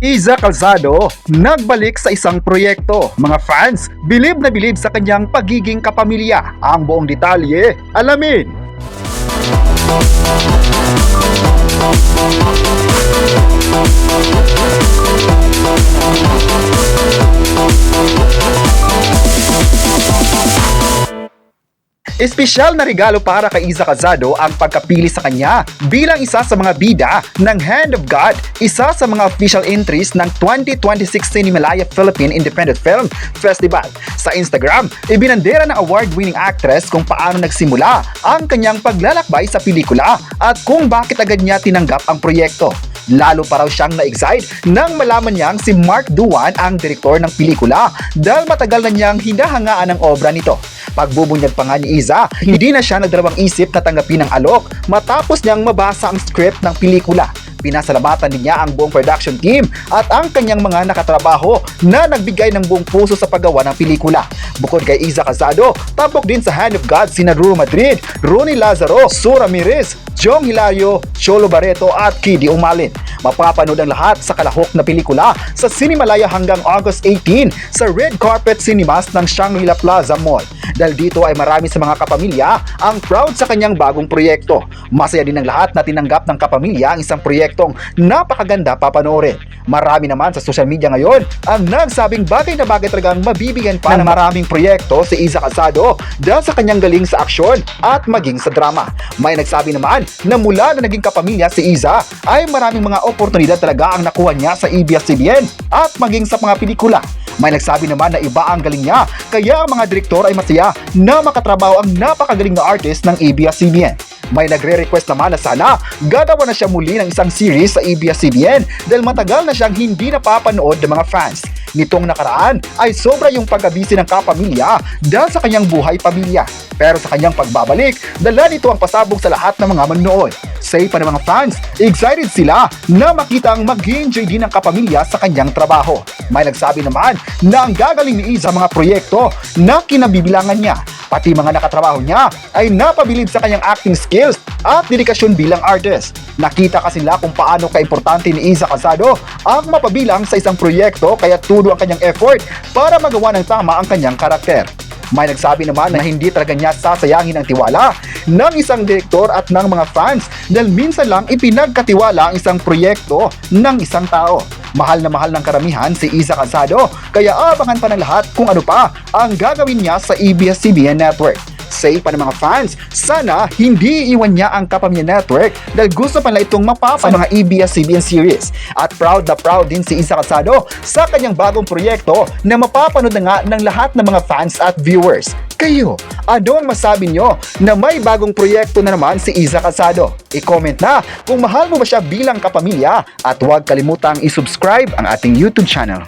Iza Calzado, nagbalik sa isang proyekto. Mga fans, bilib na bilib sa kanyang pagiging kapamilya. Ang buong detalye, alamin! Espesyal na regalo para kay Iza Calzado ang pagkapili sa kanya bilang isa sa mga bida ng Hand of God, isa sa mga official entries ng 2026 Cinemalaya Philippine Independent Film Festival. Sa Instagram, ibinandera ng award-winning actress kung paano nagsimula ang kanyang paglalakbay sa pelikula at kung bakit agad niya tinanggap ang proyekto. Lalo pa raw siyang na-excite nang malaman niyang si Mark Duan ang direktor ng pelikula dahil matagal na niyang hinahangaan ang obra nito. Pagbubunyag pa nga ni Iza, hindi na siya nagdalawang isip na tanggapin ang alok matapos niyang mabasa ang script ng pelikula. Pinasalamatan din niya ang buong production team at ang kanyang mga nakatrabaho na nagbigay ng buong puso sa paggawa ng pelikula. Bukod kay Iza Calzado, tapok din sa Hand of God sina Ruru Madrid, Ronnie Lazaro, Sue Ramirez, Jong Hilario, Cholo Barreto at Kiddy Umalin. Mapapanood ang lahat sa kalahok na pelikula sa Cinemalaya hanggang August 18 sa Red Carpet Cinemas ng Shangri-La Plaza Mall. Dahil dito ay marami sa mga kapamilya ang proud sa kanyang bagong proyekto. Masaya din ang lahat na tinanggap ng kapamilya ang isang proyektong napakaganda papanoorin. Marami naman sa social media ngayon ang nagsabing bagay na bagay talagang mabibigyan pa ng maraming proyekto si Iza Calzado dahil sa kanyang galing sa aksyon at maging sa drama. May nagsabi naman na mula na naging kapamilya si Iza ay maraming mga oportunidad talaga ang nakuha niya sa ABS-CBN at maging sa mga pelikula. May nagsabi naman na iba ang galing niya kaya ang mga direktor ay masaya na makatrabaho ang napakagaling na artist ng ABS-CBN. May nagre-request naman na sana gagawa na siya muli ng isang series sa ABS-CBN dahil matagal na siyang hindi napapanood ng mga fans. Nitong nakaraan ay sobra yung pagkabisi ng kapamilya dahil sa kanyang buhay pamilya. Pero sa kanyang pagbabalik, dala nito ang pasabog sa lahat ng mga manonood. Say pa ng mga fans, excited sila na makita ang mag-enjoy din ng kapamilya sa kanyang trabaho. May nagsabi naman na ang gagaling ni Iza mga proyekto na kinabibilangan niya. Pati mga nakatrabaho niya ay napabilib sa kanyang acting skills at dedikasyon bilang artist. Nakita kasi nila kung paano kaimportante ni Iza Calzado ang mapabilang sa isang proyekto kaya tulo ang kanyang effort para magawa ng tama ang kanyang karakter. May nagsabi naman na hindi talaga niya sasayangin ang tiwala ng isang direktor at ng mga fans dahil minsan lang ipinagkatiwala ang isang proyekto ng isang tao. Mahal na mahal ng karamihan si Iza Calzado kaya abangan pa ng lahat kung ano pa ang gagawin niya sa ABS-CBN Network. Say pa ng mga fans, sana hindi iwan niya ang Kapamilya Network dahil gusto pa nila itong mapapa mga ABS-CBN series. At proud na proud din si Iza Calzado sa kanyang bagong proyekto na mapapanood na nga ng lahat ng mga fans at viewers. Kayo, ano ang masabi nyo na may bagong proyekto na naman si Iza Calzado? I-comment na kung mahal mo ba siya bilang kapamilya at huwag kalimutang i-subscribe ang ating YouTube channel.